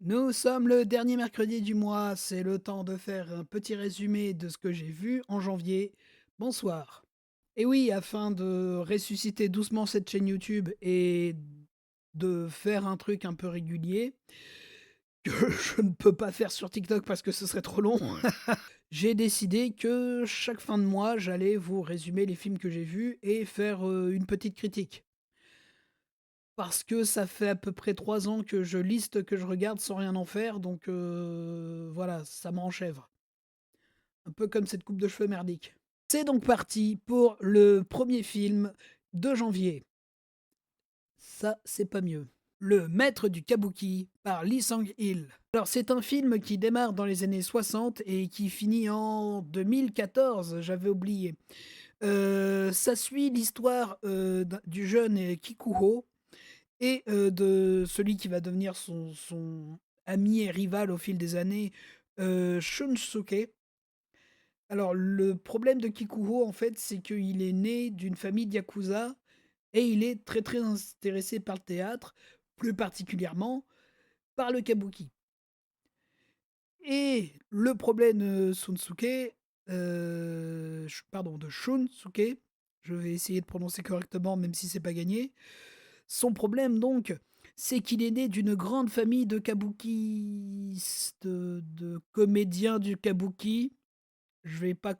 Nous sommes le dernier mercredi du mois, c'est le temps de faire un petit résumé de ce que j'ai vu en janvier. Bonsoir. Et oui, afin de ressusciter doucement cette chaîne YouTube et de faire un truc un peu régulier, que je ne peux pas faire sur TikTok parce que ce serait trop long, j'ai décidé que chaque fin de mois, j'allais vous résumer les films que j'ai vus et faire une petite critique. Parce que ça fait à peu près 3 ans que je liste, que je regarde sans rien en faire, donc voilà, ça m'enchèvre. Un peu comme cette coupe de cheveux merdique. C'est donc parti pour le premier film de janvier. Ça, c'est pas mieux. Le Maître du Kabuki par Lee Sang-il. Alors c'est un film qui démarre dans les années 60 et qui finit en 2014, j'avais oublié. Ça suit l'histoire du jeune Kikuho, et de celui qui va devenir son ami et rival au fil des années, Shunsuke. Alors le problème de Kikuho, en fait, c'est qu'il est né d'une famille de yakuza et il est très, très intéressé par le théâtre, plus particulièrement par le kabuki. Et le problème de Sunsuke, pardon, de Shunsuke, je vais essayer de prononcer correctement même si c'est pas gagné. Son problème donc, c'est qu'il est né d'une grande famille de kabukistes, de comédiens du kabuki. Je vais pas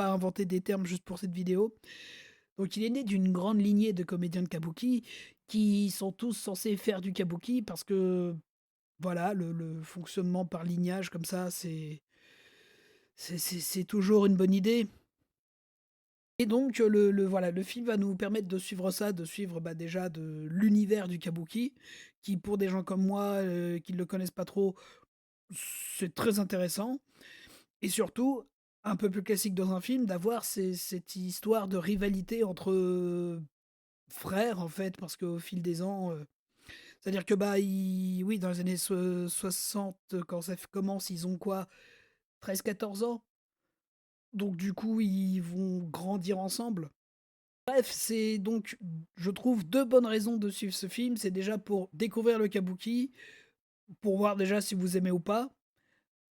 inventer des termes juste pour cette vidéo. Donc il est né d'une grande lignée de comédiens de kabuki qui sont tous censés faire du kabuki parce que voilà, le fonctionnement par lignage comme ça, c'est toujours une bonne idée. Et donc voilà, le film va nous permettre de suivre ça, de suivre, bah, déjà de l'univers du kabuki, qui pour des gens comme moi, qui ne le connaissent pas trop, c'est très intéressant et surtout, un peu plus classique dans un film, d'avoir cette histoire de rivalité entre, frères en fait, parce qu'au fil des ans, c'est-à-dire que, bah, ils oui, dans les années 60, quand ça commence, ils ont quoi? 13-14 ans? Donc du coup, ils vont grandir ensemble. Bref, c'est donc, je trouve, 2 bonnes raisons de suivre ce film. C'est déjà pour découvrir le kabuki, pour voir déjà si vous aimez ou pas.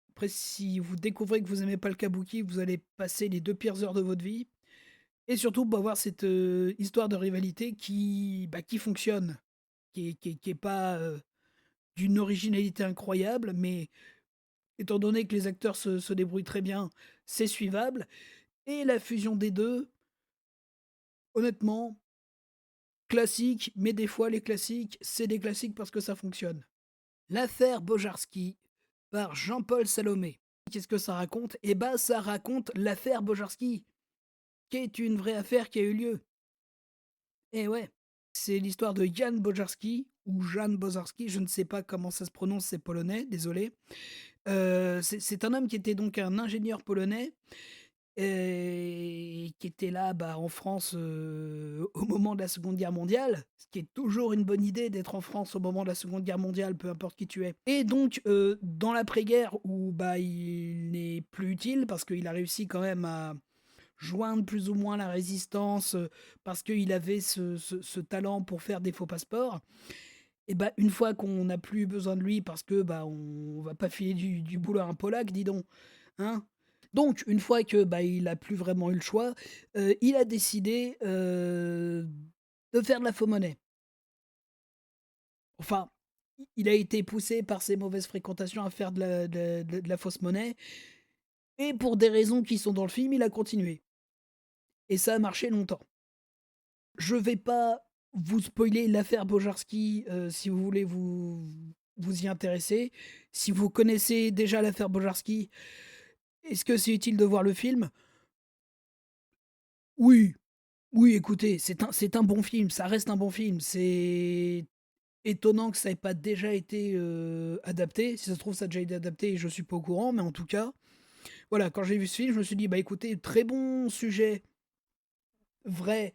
Après, si vous découvrez que vous aimez pas le kabuki, vous allez passer les 2 pires heures de votre vie. Et surtout, pour voir cette, histoire de rivalité qui fonctionne, qui est pas, d'une originalité incroyable, mais étant donné que les acteurs se débrouillent très bien, c'est suivable. Et la fusion des 2, honnêtement, classique, mais des fois les classiques, c'est des classiques parce que ça fonctionne. L'affaire Bojarski par Jean-Paul Salomé. Qu'est-ce que ça raconte? Eh ben, ça raconte l'affaire Bojarski, qui est une vraie affaire qui a eu lieu. Eh ouais, c'est l'histoire de Jan Bojarski ou Jan Bojarski, je ne sais pas comment ça se prononce, c'est polonais, désolé. C'est un homme qui était donc un ingénieur polonais et qui était là, bah, en France, au moment de la Seconde Guerre mondiale, ce qui est toujours une bonne idée d'être en France au moment de la Seconde Guerre mondiale, peu importe qui tu es. Et donc, dans l'après-guerre où, bah, il n'est plus utile parce qu'il a réussi quand même à joindre plus ou moins la résistance, parce qu'il avait ce talent pour faire des faux passeports. Et bah, une fois qu'on n'a plus besoin de lui parce que, bah, on va pas filer du boulot à un Polac, dis donc, hein? Donc une fois que, bah, il a plus vraiment eu le choix, il a décidé, de faire de la faux monnaie. Enfin, il a été poussé par ses mauvaises fréquentations à faire de la fausse monnaie et pour des raisons qui sont dans le film, il a continué et ça a marché longtemps. Je vais pas vous spoiler l'affaire Bojarski, si vous voulez vous y intéresser. Si vous connaissez déjà l'affaire Bojarski, est-ce que c'est utile de voir le film? Oui, oui, écoutez, c'est un bon film, ça reste un bon film. C'est étonnant que ça ait pas déjà été, adapté. Si ça se trouve, ça a déjà été adapté et je suis pas au courant, mais en tout cas, voilà, quand j'ai vu ce film, je me suis dit: «Bah, écoutez, très bon sujet, vrai,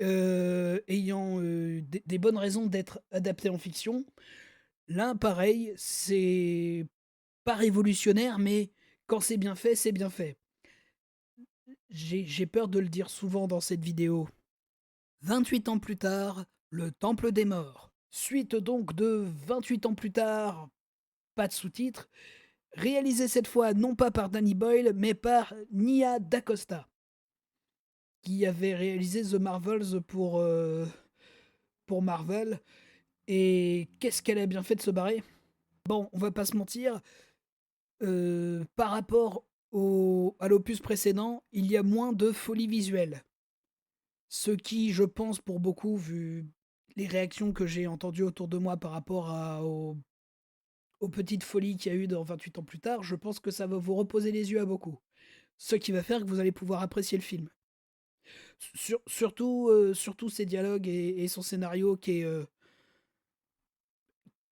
ayant, des bonnes raisons d'être adapté en fiction». Là, pareil, c'est pas révolutionnaire, mais quand c'est bien fait, c'est bien fait. J'ai peur de le dire souvent dans cette vidéo. 28 ans plus tard, le Temple des Morts. Suite donc de 28 ans plus tard. pas de sous-titres, réalisé cette fois non pas par Danny Boyle, mais par Nia DaCosta, qui avait réalisé The Marvels pour Marvel. Et qu'est-ce qu'elle a bien fait de se barrer? Bon, on va pas se mentir, par rapport à l'opus précédent, il y a moins de folie visuelle. Ce qui, je pense, pour beaucoup, vu les réactions que j'ai entendues autour de moi par rapport aux petites folies qu'il y a eu dans 28 ans plus tard, je pense que ça va vous reposer les yeux à beaucoup. Ce qui va faire que vous allez pouvoir apprécier le film. Surtout ses dialogues et son scénario qui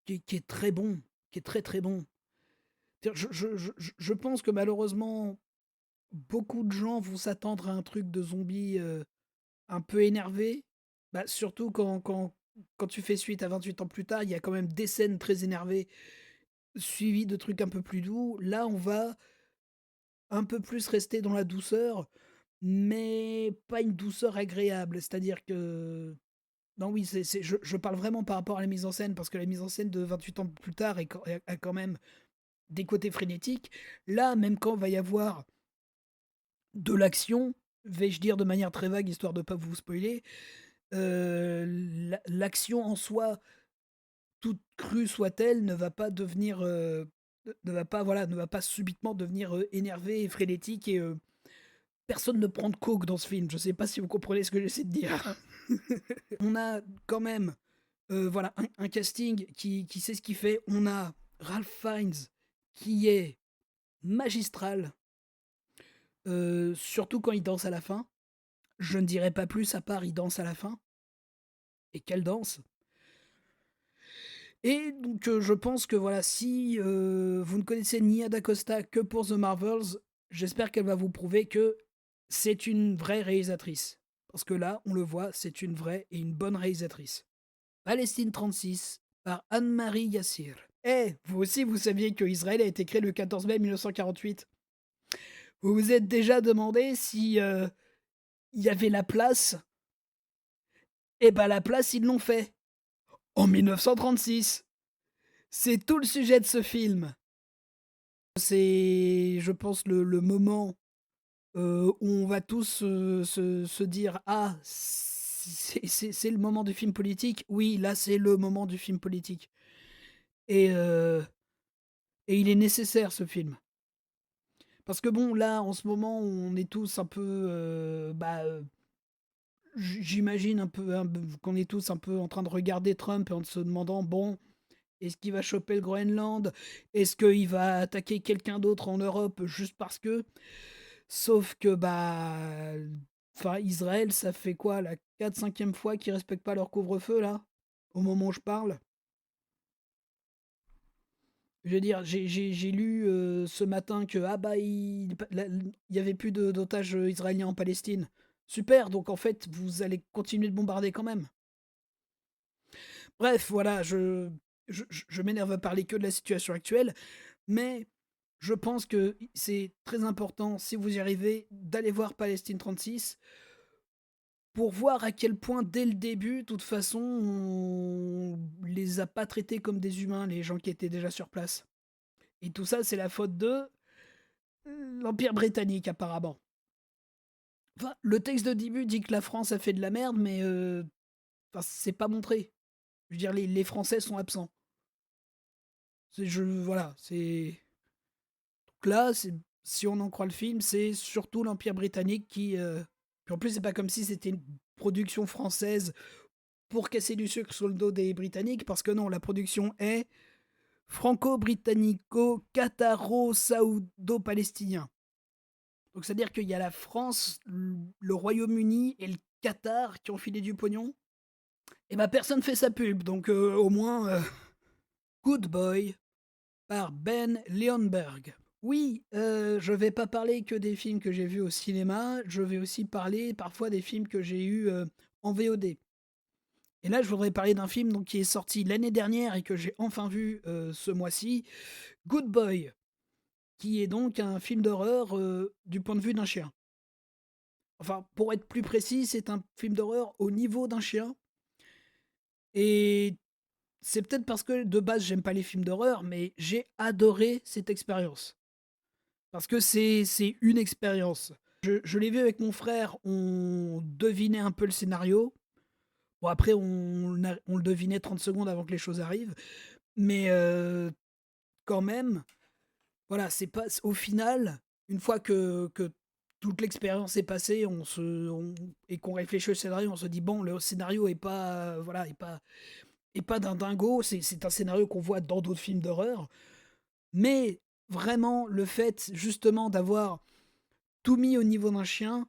est très bon, qui est très très bon. Je pense que malheureusement, beaucoup de gens vont s'attendre à un truc de zombie un peu énervé. Bah, surtout quand tu fais suite à 28 ans plus tard, il y a quand même des scènes très énervées, suivies de trucs un peu plus doux. Là, on va un peu plus rester dans la douceur, mais pas une douceur agréable. C'est-à-dire que non, oui, je parle vraiment par rapport à la mise en scène, parce que la mise en scène de 28 ans plus tard a quand même des côtés frénétiques. Là, même quand va y avoir de l'action, vais-je dire de manière très vague, histoire de pas vous spoiler, l'action en soi, toute crue soit-elle, ne va pas devenir, ne va pas, voilà, ne va pas subitement devenir énervée et frénétique et personne ne prend de coke dans ce film. Je sais pas si vous comprenez ce que j'essaie de dire. On a quand même, voilà, un casting qui sait ce qu'il fait. On a Ralph Fiennes qui est magistral, surtout quand il danse à la fin. Je ne dirai pas plus à part il danse à la fin. Et quelle danse! Et donc je pense que voilà, si vous ne connaissez Nia DaCosta que pour The Marvels, j'espère qu'elle va vous prouver que c'est une vraie réalisatrice. Parce que là, on le voit, c'est une vraie et une bonne réalisatrice. Palestine 36 par Anne-Marie Yassir. Eh, vous aussi, vous saviez que Israël a été créé le 14 mai 1948. Vous vous êtes déjà demandé si il y avait la place? Eh ben la place, ils l'ont fait. En 1936. C'est tout le sujet de ce film. C'est, je pense, le moment où on va tous se dire: «Ah, c'est le moment du film politique». Oui, là, c'est le moment du film politique et heu et il est nécessaire, ce film. Parce que bon, là, en ce moment, on est tous un peu, j'imagine un peu, qu'on est tous un peu en train de regarder Trump et en se demandant: «Bon, est-ce qu'il va choper le Groenland? Est-ce qu'il va attaquer quelqu'un d'autre en Europe juste parce que?» Sauf que, bah, enfin, Israël, ça fait quoi, la 4e 5e fois qu'ils respectent pas leur couvre-feu, là, au moment où je parle? Je veux dire, j'ai lu ce matin que, ah bah, il y avait plus d'otages israéliens en Palestine. Super, donc en fait, vous allez continuer de bombarder quand même. Bref, voilà, je m'énerve à parler que de la situation actuelle, mais je pense que c'est très important, si vous y arrivez, d'aller voir Palestine 36 pour voir à quel point, dès le début, de toute façon, on les a pas traités comme des humains, les gens qui étaient déjà sur place. Et tout ça, c'est la faute de l'Empire britannique, apparemment. Enfin, le texte de début dit que la France a fait de la merde, mais enfin, c'est pas montré. Je veux dire, les Français sont absents. Voilà, c'est. Donc là, si on en croit le film, c'est surtout l'Empire britannique qui. Puis en plus, c'est pas comme si c'était une production française pour casser du sucre sur le dos des Britanniques, parce que non, la production est franco-britannico-qataro-saoudo-palestinien. Donc c'est-à-dire qu'il y a la France, le Royaume-Uni et le Qatar qui ont filé du pognon. Et bah personne fait sa pub, donc au moins Good Boy par Ben Leonberg. Oui, je vais pas parler que des films que j'ai vus au cinéma, je vais aussi parler parfois des films que j'ai eus en VOD. Et là, je voudrais parler d'un film donc, qui est sorti l'année dernière et que j'ai enfin vu ce mois-ci, Good Boy, qui est donc un film d'horreur du point de vue d'un chien. Enfin, pour être plus précis, c'est un film d'horreur au niveau d'un chien. Et c'est peut-être parce que de base j'aime pas les films d'horreur, mais j'ai adoré cette expérience. Parce que c'est une expérience. Je l'ai vu avec mon frère, on devinait un peu le scénario. Bon après on le devinait 30 secondes avant que les choses arrivent, mais quand même, voilà, c'est pas au final, une fois que toute l'expérience est passée, et qu'on réfléchit au scénario, on se dit: «Bon, le scénario est pas, voilà, est pas d'un dingo, c'est un scénario qu'on voit dans d'autres films d'horreur». Mais vraiment, le fait justement d'avoir tout mis au niveau d'un chien,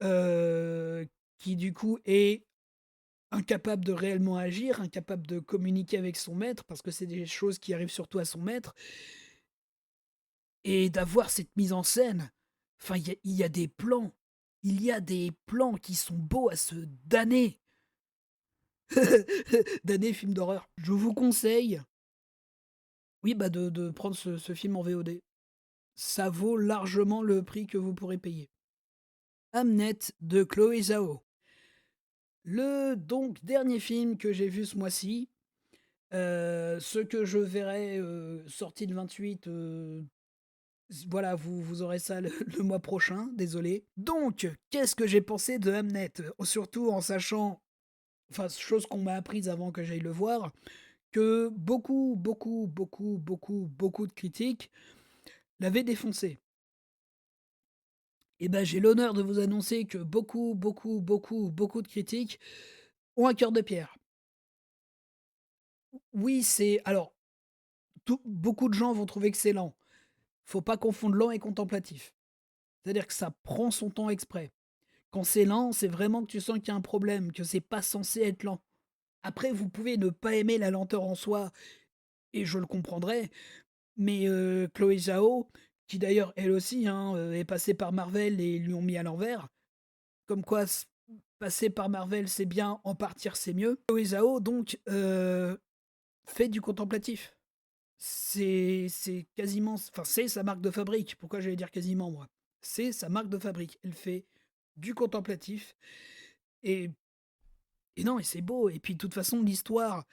heu, qui du coup est incapable de réellement agir, incapable de communiquer avec son maître, parce que c'est des choses qui arrivent surtout à son maître, et d'avoir cette mise en scène. Enfin, il y a des plans qui sont beaux à se damner. Damner film d'horreur. Je vous conseille, oui, bah, de prendre ce film en VOD. Ça vaut largement le prix que vous pourrez payer. Hamnet de Chloé Zhao. Le donc dernier film que j'ai vu ce mois-ci, ce que je verrai, sorti le 28, voilà, vous aurez ça le mois prochain, désolé. Donc, qu'est-ce que j'ai pensé de Hamnet? Surtout en sachant, enfin, chose qu'on m'a apprise avant que j'aille le voir, que beaucoup de critiques l'avaient défoncé. Et ben, j'ai l'honneur de vous annoncer que beaucoup de critiques ont un cœur de pierre. Oui, c'est alors beaucoup de gens vont trouver que c'est lent. Faut pas confondre lent et contemplatif. C'est-à-dire que ça prend son temps exprès. Quand c'est lent, c'est vraiment que tu sens qu'il y a un problème, que c'est pas censé être lent. Après, vous pouvez ne pas aimer la lenteur en soi, et je le comprendrais, mais Chloé Zhao, qui d'ailleurs elle aussi, hein, est passée par Marvel et ils lui ont mis à l'envers, comme quoi passer par Marvel c'est bien, en partir c'est mieux. Chloé Zhao donc fait du contemplatif. C'est quasiment, enfin c'est sa marque de fabrique. Pourquoi j'allais dire quasiment moi? C'est sa marque de fabrique. Elle fait du contemplatif, et non, et c'est beau, et puis de toute façon l'histoire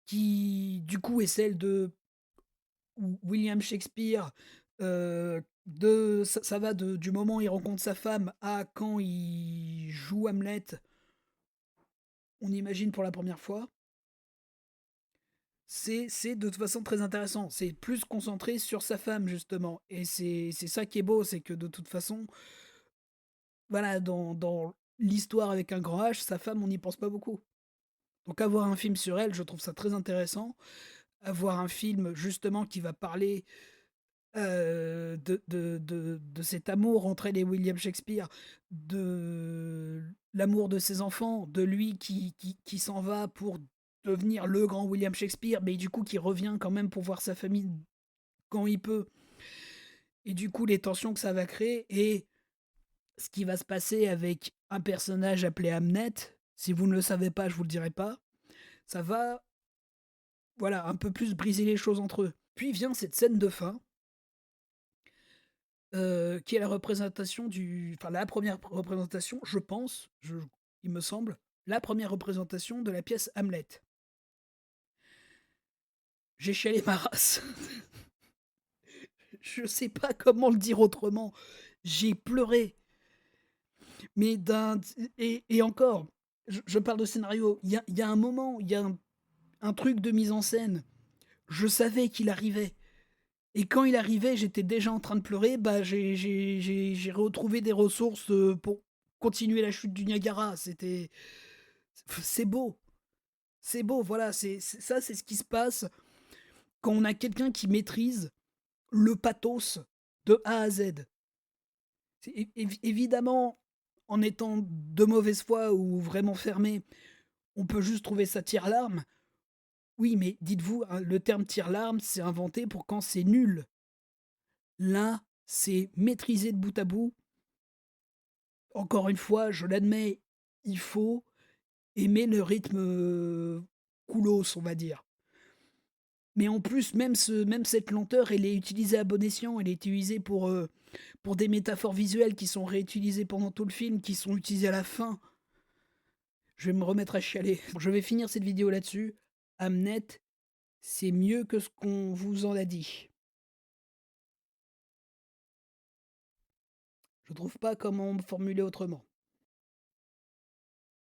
qui du coup est celle de William Shakespeare, ça va du moment où il rencontre sa femme à quand il joue Hamlet, on imagine pour la première fois. C'est de toute façon très intéressant. C'est plus concentré sur sa femme justement, et c'est ça qui est beau, c'est que de toute façon, voilà, dans l'histoire avec un grand H, sa femme, on n'y pense pas beaucoup. Donc avoir un film sur elle, je trouve ça très intéressant. Avoir un film justement qui va parler, de cet amour entre elle et William Shakespeare, de l'amour de ses enfants, de lui qui s'en va pour devenir le grand William Shakespeare, mais du coup qui revient quand même pour voir sa famille quand il peut, et du coup les tensions que ça va créer, et ce qui va se passer avec un personnage appelé Hamnet. Si vous ne le savez pas, je vous le dirai pas. Ça va, voilà, un peu plus briser les choses entre eux. Puis vient cette scène de fin, qui est la représentation enfin la première représentation, je pense, il me semble, la première représentation de la pièce Hamlet. J'ai chialé ma race. Je sais pas comment le dire autrement. J'ai pleuré, mais et encore, je parle de scénario, il y a un moment, il y a un truc de mise en scène, je savais qu'il arrivait. Et quand il arrivait, j'étais déjà en train de pleurer, bah, j'ai retrouvé des ressources, pour continuer la chute du Niagara. C'est beau, c'est beau, voilà, ça, c'est ce qui se passe quand on a quelqu'un qui maîtrise le pathos de A à Z. Évidemment, en étant de mauvaise foi ou vraiment fermé, on peut juste trouver ça tire-larme. Oui, mais dites-vous, hein, le terme tire-larme, c'est inventé pour quand c'est nul. Là, c'est maîtrisé de bout à bout. Encore une fois, je l'admets, il faut aimer le rythme, coolos, on va dire. Mais en plus, même cette lenteur, elle est utilisée à bon escient. Elle est utilisée pour des métaphores visuelles qui sont réutilisées pendant tout le film, qui sont utilisées à la fin. Je vais me remettre à chialer. Je vais finir cette vidéo là-dessus. Hamnet, c'est mieux que ce qu'on vous en a dit. Je trouve pas comment me formuler autrement.